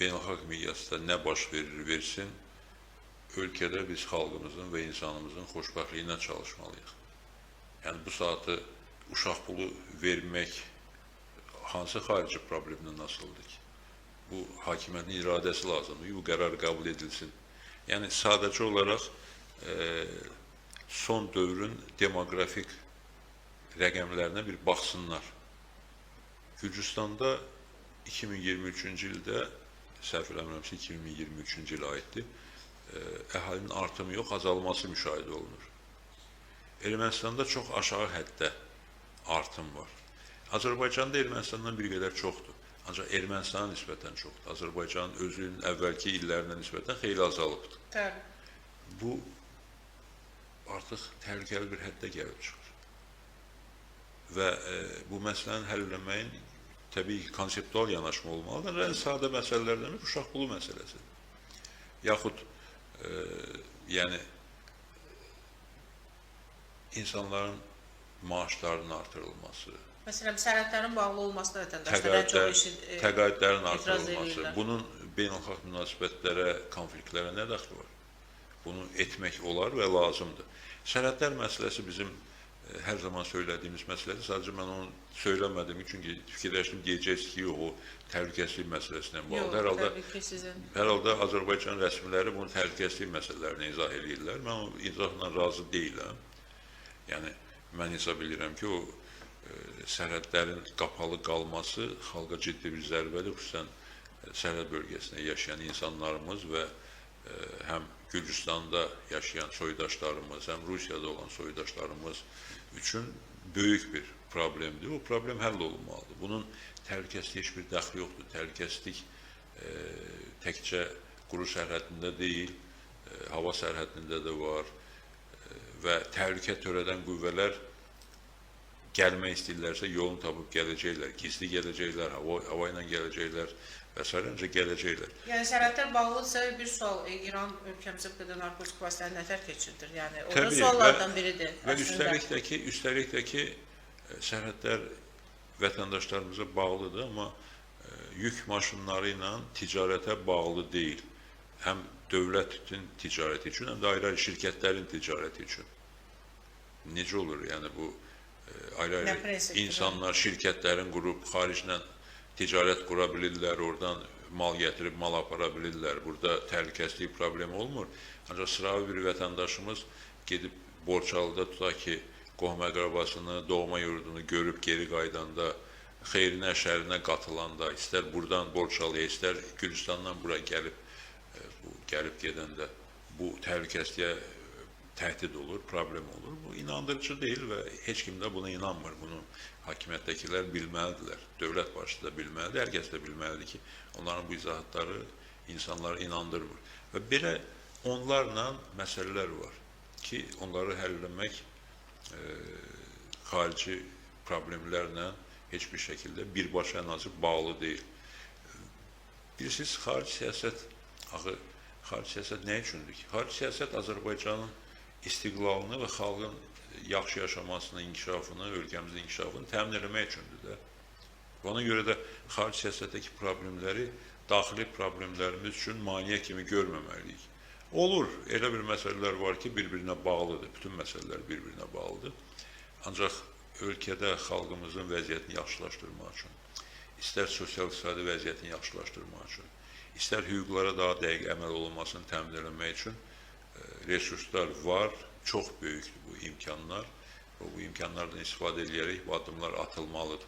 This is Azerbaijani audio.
beynəlxalq miqyasda nə baş verir versin, ölkədə biz xalqımızın və insanımızın xoşbəxtliyinə çalışmalıyıq. Yəni bu saatı uşaq pulu vermək hansı xarici problemdən asılıdır ki? Bu hakimiyyətin iradəsi lazımdır ki, bu qərar qəbul edilsin. Yəni sadəcə olaraq son dövrün demoqrafik rəqəmlərinə bir baxsınlar. Gürcüstanda 2023-cü ildə, səhv eləmirəmsə 2023-cü ilə aiddir, əhalinin artımı yox, azalması müşahidə olunur. Ermənistanda çox aşağı həddə artım var. Azərbaycanda Ermənistandan bir qədər çoxdur. Ancaq Ermənistana nisbətən çoxdur. Azərbaycanın özünün əvvəlki illərinə nisbətən xeyli azalıbdır. Təbii. Bu artıq təhlükəli bir həddə gəlib çıxır. Və bu məsələni həll etməyin təbii ki, konseptual yanaşma olmalıdır. Ən sadə məsələlərdən bir uşaq pulu məsələsidir. Yaxud yəni insanların maaşlarının artırılması, Məsələn, sənədlərin bağlı olmasına vətəndaşlar çox təqaüdlərin artırılması, bunun beynəlxalq münasibətlərə, konfliktlərə nə daxili var? Bunu etmək olar və lazımdır. Sənədlər məsələsi bizim hər zaman söylədiyimiz məsələdir. Sadəcə mən onu söyləmədim, çünki fikirləşdim, deyəcəksiniz ki, yox, o təhlükəsizlik məsələsinə bağlıdır. Hər halda Azərbaycan rəsmiləri bunu təhlükəsizlik məsələlərini izah edirlər. Mən o izahla razı deyiləm. Yəni, mən hesab edirəm ki, o sərhədlərin qapalı qalması xalqa ciddi bir zərbədir, xüsusən sərhəd bölgəsində yaşayan insanlarımız və həm Gürcüstanda yaşayan soydaşlarımız, həm Rusiyada olan soydaşlarımız üçün böyük bir problemdir. O problem həll olunmalıdır. Bunun təhlükəsizliyə heç bir dəxli yoxdur. Təhlükəsizlik təkcə quru sərhədində deyil, hava sərhədində də var və təhlükə törədən qüvvələr gəlmək istəyirlərsə yolunu tapıb gələcəklər, gizli gələcəklər, hava ilə gələcəklər və s. gələcəklər. Yəni sərhədlər bağlıdırsa bir sual, İran ölkəmizə bu qədər narkotik vasitələri nətər keçirdir? Yəni o da suallardan biridir. Və üstəlik də ki, sərhədlər vətəndaşlarımıza bağlıdır, amma yük maşınları ilə ticarətə bağlı deyil. Həm dövlətin ticarəti üçün, həm də ayrı-ayrı şirkətlərin ticarəti üçün. Necə olur? Yəni bu ayrı-ayrı insanlar şirkətlərin qurub, xariclə ticarət qura bilirlər, oradan mal gətirib mal apara bilirlər. Burada təhlükəsizlik problemi olmur. Ancaq sıravi bir vətəndaşımız gedib Borçalıda tutaq ki, qohum-əqrabasını, doğma yurdunu görüb geri qaydanda, xeyrinə, şərinə qatılanda, istər buradan Borçalıya, istər Gürcüstandan bura gəlib gedəndə bu təhlükəsizliyə təhdid olur, problem olur. Bu inandırıcı deyil və heç kim də buna inanmır. Bunu hakimiyyətdəkilər bilməlidirlər. Dövlət başçısı da bilməlidir, hər kəs də bilməlidir ki, onların bu izahatları insanları inandırmır. Və belə onlarla məsələlər var ki, onları həll etmək xarici problemlərlə heç bir şəkildə birbaşa ən azı bağlı deyil. Bilirsiniz, xarici siyasət nə üçündür ki? Xarici siyasət Azərbaycanın istiqlalını və xalqın yaxşı yaşamasını, inkişafını, ölkəmizin inkişafını təmin etmək üçündür də. Ona görə də xarici siyasətdəki problemləri daxili problemlərimiz üçün maneə kimi görməməliyik. Olur, elə bir məsələlər var ki, bir-birinə bağlıdır, bütün məsələlər bir-birinə bağlıdır. Ancaq ölkədə xalqımızın vəziyyətini yaxşılaşdırmaq üçün, istər sosial-iqtisadi vəziyyətini yaxşılaşdırmaq üçün, istər hüquqlara daha dəqiq əməl olunmasını təmin etmək üçün resurslar var, çox böyükdür bu imkanlar və bu imkanlardan istifadə edərək bu addımlar atılmalıdır.